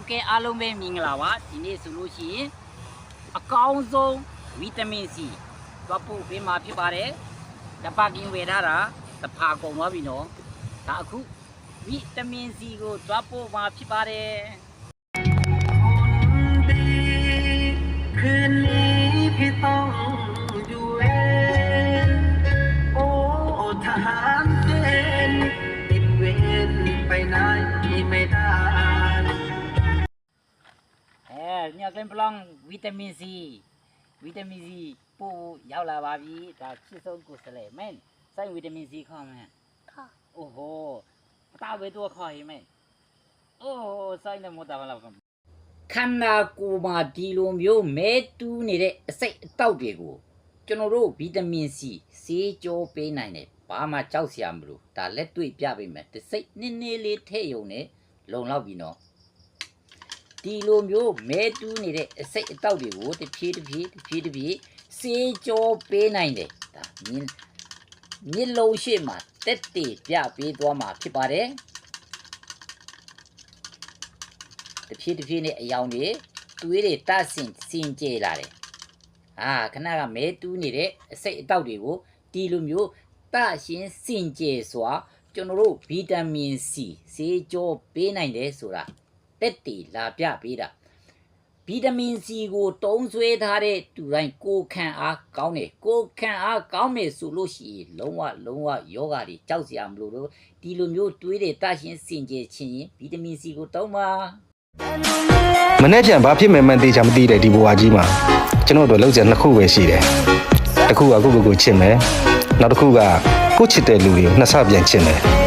ကဲအားလုံးပဲမင်္ဂလာပါဒီနေ့ဆိုလို့ရှိရင်အကောင်းဆုံးဗီတာမင် C သွားဖို့ပေးမှာဖြစ်ပါတယ်တပါကင်ဝယ်ထားတာတဖာကုန်သွားပြီနော်ဒါအခုဗီတာမင် C ကိုသွားဖို့မှာဖြစ်ပါတယ်คืนนี้พี่ต้องอยู่เองโอ้ทหารเกณฑ์ติดเวรไปไหนไม่ได้ညကလင်ပလောင်ဗီတာမင် C ပို့ရောက်လာပါပြီဒါချစ်ဆုံးကိုယ်စလဲမင်းစိုက်ဗီတာမင် C ခေါ်မလားခေါ်โอ้โหအတာဝဲတော့ခေါ်ရင်မင်းโอ้စိုက်နေမတော်လားခန္ဓာကိုယ်မှာဒီလိုမျိုးမဲတူးနေတဲ့အစိတ်အတောက်တွေကိုကျွန်တော်တို့ဗီတာမင် C ဆေးကြောပေးနိုင်တယ်ဘာမှကြောက်စရာမလိုဒါလက်တွေ့ပြပေးမယ်တစ်စိတ်နည်းနည်းလေးထည့်ရုံနဲ့လုံလောက်ပြီနော်ဒီလိုမျိုးမဲတူးနေတဲ့အစိတ်အတောက်တွေကိုတစ်ဖြည်းဆေးကြောပေးနိုင်တယ်ဒါမြစ်လုံးရှိမှတက်တည်ပြပေးသွားမှာဖြစ်ပါတယ်တဖြည်းနဲ့အယောင်တွေသွေးတွေတဆင်ကျလာတယ်ခဏကမဲတူးနေတဲ့အစိတ်အတောက်တွေကိုဒီလိုမျိုးတရှင်စင်ကြယ်စွာကျွန်တော်တို့ဗီတာမင် C ဆေးကြောပေးနိုင်တယ်ဆိုတာတက်တည်လာပြပေးတာဗီတာမင် C ကိုတုံးဆွဲထားတဲ့တူတိုင်းကိုခံအားကောင်းတယ်ကိုခံအားကောင်းတယ်ဆိုလို့ရှိရင်လုံးဝယောဂါတွေကြောက်စရာမလိုတော့ဒီလိုမျိုးသွေးတွေတရှင်စင်ကြယ်ခြင်းရင်ဗီတာမင် C ကိုတုံးပါမနေ့ပြန်ဘာဖြစ်မယ်မှန်းသိချာမသိတဲ့ဒီဘဝကြီးမှာကျွန်တော်တို့လောက်ကျနှစ်ခုပဲရှိတယ်တစ်ခုကကိုချစ်မယ်နောက်တစ်ခုကကိုချစ်တဲ့လူတွေကိုနှစ်ဆပြန်ချစ်မယ်